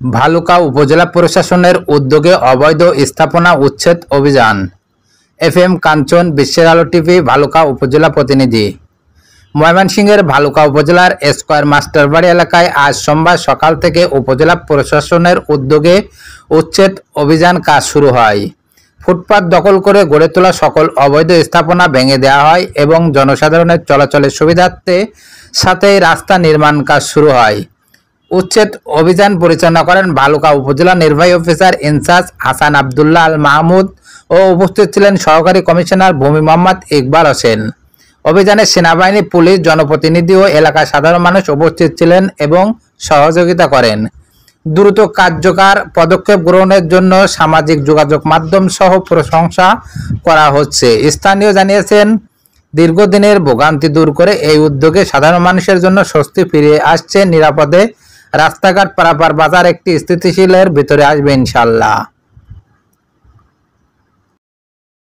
ভালুকা উপজেলা প্রশাসনের উদ্যোগে অবৈধ স্থাপনা উচ্ছেদ অভিযান। এফএম কাঞ্চন, বিশ্বের আলো টিভি, ভালুকা উপজেলা প্রতিনিধি। ময়মনসিংহের ভালুকা উপজেলার স্কয়ার মাস্টারবাড়ি এলাকায় আজ সোমবার সকাল থেকে উপজেলা প্রশাসনের উদ্যোগে উচ্ছেদ অভিযান কাজ শুরু হয়। ফুটপাত দখল করে গড়ে তোলা সকল অবৈধ স্থাপনা ভেঙে দেওয়া হয় এবং জনসাধারণের চলাচলের সুবিধার্থে সাথে রাস্তা নির্মাণ কাজ শুরু হয়। উচ্ছেদ অভিযান পরিচালনা করেন ভালুকা উপজেলা নির্বাহী অফিসার ইনচার্জ হাসান আবদুল্লাহ আল মাহমুদ ও উপস্থিত ছিলেন সহকারী কমিশনার ভূমি মোহাম্মদ ইকবাল হোসেন। অভিযানে সেনাবাহিনী, পুলিশ, জনপ্রতিনিধি ও এলাকার সাধারণ মানুষ উপস্থিত ছিলেন এবং সহযোগিতা করেন। দ্রুত কার্যকর পদক্ষেপ গ্রহণের জন্য সামাজিক যোগাযোগ মাধ্যম সহ প্রশংসা করা হচ্ছে। স্থানীয় জানিয়েছেন, দীর্ঘদিনের ভোগান্তি দূর করে এই উদ্যোগে সাধারণ মানুষের জন্য স্বস্তি ফিরে আসছে। নিরাপদে রাস্তাঘাট পারাপার, বাজার একটি স্থিতিশীলের ভিতরে আসবে ইনশাআল্লাহ।